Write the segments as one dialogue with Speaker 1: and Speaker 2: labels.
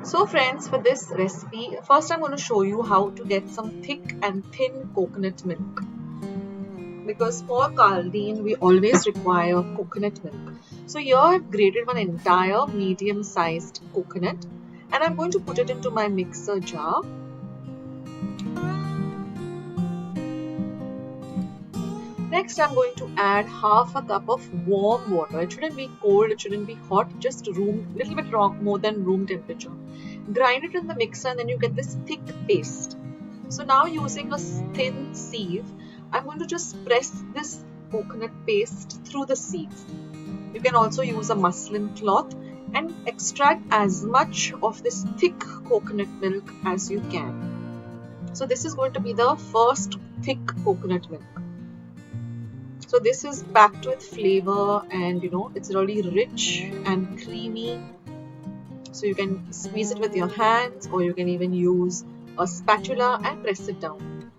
Speaker 1: So friends, for this recipe, first I'm going to show you how to get some thick and thin coconut milk. Because for caldine, we always require coconut milk. So here I've grated one entire medium-sized coconut and I'm going to put it into my mixer jar. Next, I'm going to add half a cup of warm water. It shouldn't be cold, it shouldn't be hot, just little bit more than room temperature. Grind it in the mixer and then you get this thick paste. So now using a thin sieve, I'm going to just press this coconut paste through the sieve. You can also use a muslin cloth and extract as much of this thick coconut milk as you can. So this is going to be the first thick coconut milk. So this is packed with flavor and it's really rich and creamy. So you can squeeze it with your hands or you can even use a spatula and press it down.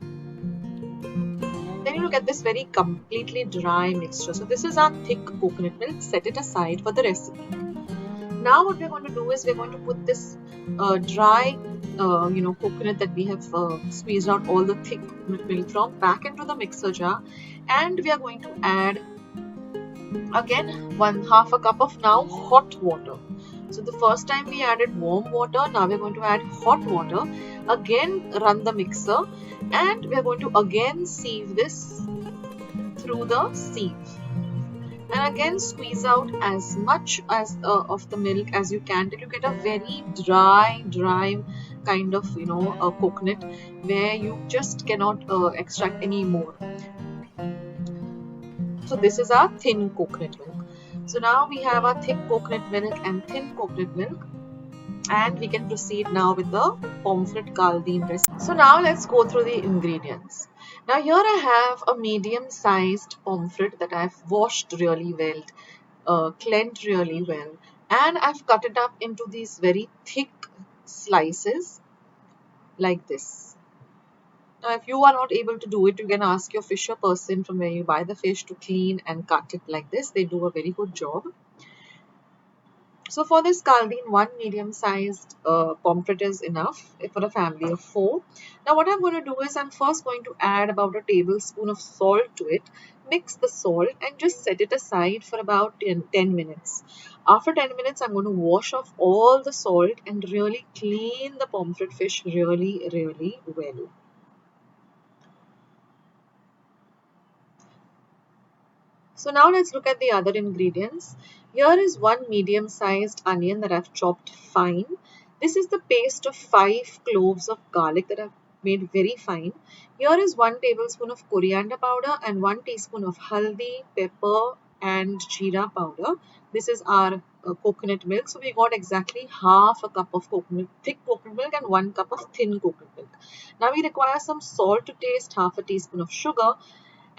Speaker 1: Then you will get this very completely dry mixture. So this is our thick coconut milk. Set it aside for the recipe. Now what we're going to do is we're going to put this dry coconut that we have squeezed out all the thick coconut milk from back into the mixer jar, and we are going to add again half a cup of now hot water. So the first time we added warm water, now we're going to add hot water. Again run the mixer and we are going to again sieve this through the sieve. And again squeeze out as much as of the milk as you can till you get a very dry kind of a coconut where you just cannot extract any more. So this is our thin coconut milk. So now we have our thick coconut milk and thin coconut milk, and we can proceed now with the pomfret caldine recipe. So now let's go through the ingredients. Now here I have a medium-sized pomfret that I've washed really well, cleaned really well, and I've cut it up into these very thick slices like this. Now if you are not able to do it, you can ask your fisher person from where you buy the fish to clean and cut it like this. They do a very good job. So for this caldine, one medium-sized pomfret is enough for a family of 4. Now what I'm going to do is I'm first going to add about a tablespoon of salt to it, mix the salt and just set it aside for about 10 minutes. After 10 minutes, I'm going to wash off all the salt and really clean the pomfret fish really well. So now let's look at the other ingredients. Here is one medium-sized onion that I've chopped fine. This is the paste of 5 cloves of garlic that I've made very fine. Here is 1 tablespoon of coriander powder and 1 teaspoon of haldi, pepper and jeera powder. This is our coconut milk. So we got exactly half a cup of thick coconut milk and 1 cup of thin coconut milk. Now we require some salt to taste, half a teaspoon of sugar.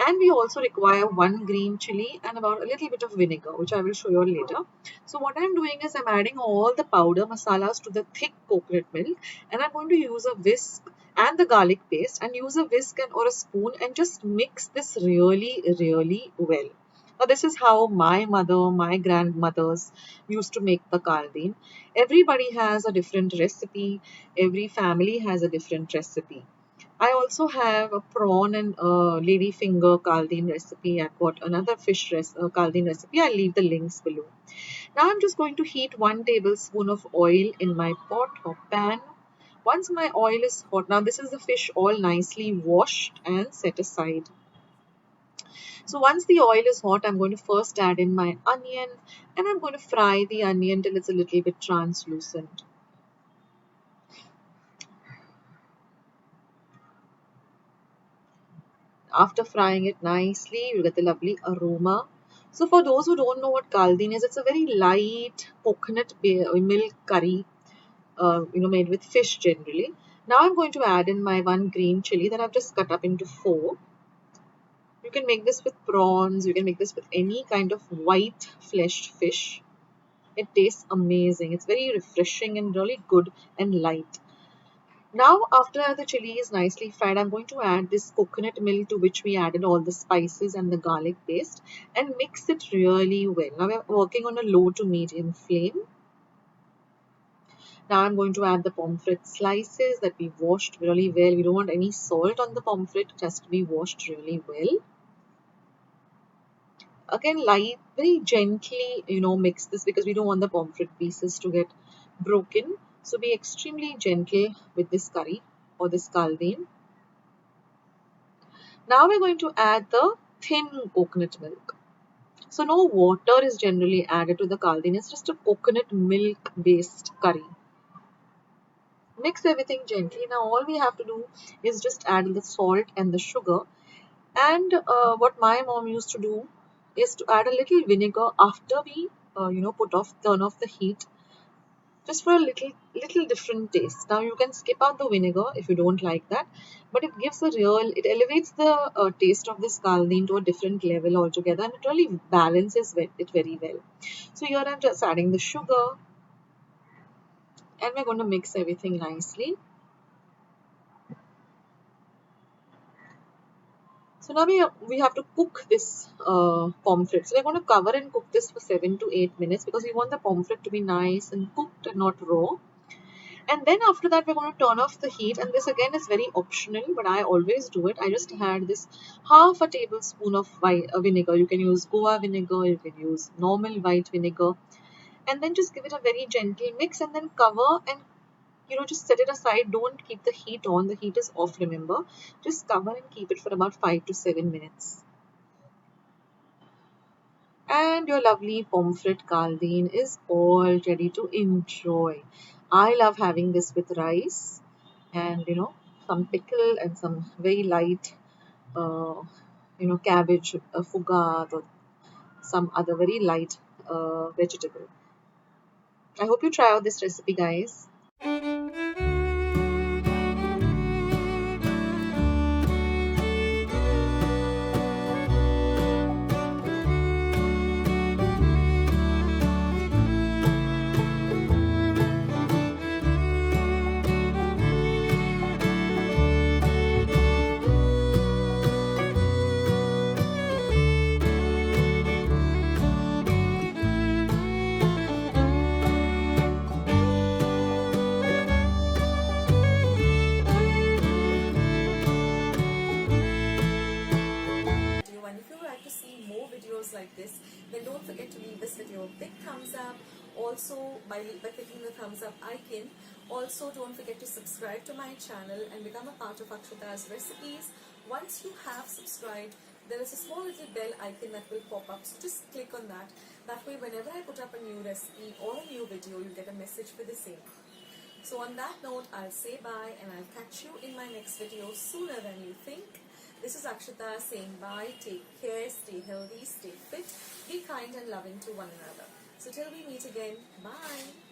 Speaker 1: And we also require 1 green chili and about a little bit of vinegar, which I will show you later. So what I'm doing is I'm adding all the powder masalas to the thick coconut milk, and I'm going to use a whisk and the garlic paste and use a whisk or a spoon and just mix this really well. Now this is how my mother, my grandmothers used to make the caldine. Everybody has a different recipe. Every family has a different recipe. I also have a prawn and lady finger caldine recipe. I've got another fish caldine recipe. I'll leave the links below. Now I'm just going to heat 1 tablespoon of oil in my pot or pan. Once my oil is hot, now this is the fish all nicely washed and set aside. So once the oil is hot, I'm going to first add in my onion and I'm going to fry the onion till it's a little bit translucent. After frying it nicely, you get the lovely aroma. So for those who don't know what caldine is, it's a very light coconut milk curry, made with fish generally. Now I'm going to add in my 1 green chili that I've just cut up into 4. You can make this with prawns. You can make this with any kind of white fleshed fish. It tastes amazing. It's very refreshing and really good and light. Now after the chili is nicely fried, I'm going to add this coconut milk to which we added all the spices and the garlic paste and mix it really well. Now we're working on a low to medium flame. Now I'm going to add the pomfret slices that we washed really well. We don't want any salt on the pomfret, it has to be washed really well. Again, very gently, mix this because we don't want the pomfret pieces to get broken. So be extremely gentle with this curry or this caldine. Now we're going to add the thin coconut milk. So no water is generally added to the caldine. It's just a coconut milk based curry. Mix everything gently. Now all we have to do is just add the salt and the sugar. And what my mom used to do is to add a little vinegar after we turn off the heat, just for a little different taste. Now you can skip out the vinegar if you don't like that, but it elevates the taste of this caldine to a different level altogether, and it really balances it very well. So here I'm just adding the sugar, and we're going to mix everything nicely. So now we have to cook this pomfret. So we're going to cover and cook this for 7 to 8 minutes because we want the pomfret to be nice and cooked and not raw. And then after that, we're going to turn off the heat. And this again is very optional, but I always do it. I just add this half a tablespoon of vinegar. You can use Goa vinegar, you can use normal white vinegar. And then just give it a very gentle mix and then cover and just set it aside. Don't keep the heat on. The heat is off, remember. Just cover and keep it for about 5 to 7 minutes. And your lovely pomfret caldine is all ready to enjoy. I love having this with rice and some pickle and some very light cabbage, fougasse or some other very light vegetable. I hope you try out this recipe, guys.
Speaker 2: Like this, then don't forget to leave this video a big thumbs up. Also, by clicking the thumbs up icon, also don't forget to subscribe to my channel and become a part of Akshita's recipes. Once you have subscribed, there is a small little bell icon that will pop up, so just click on that. That way, whenever I put up a new recipe or a new video, you get a message for the same. So on that note, I'll say bye and I'll catch you in my next video sooner than you think. This is Akshita saying bye, take care, stay healthy, stay fit, be kind and loving to one another. So till we meet again, bye.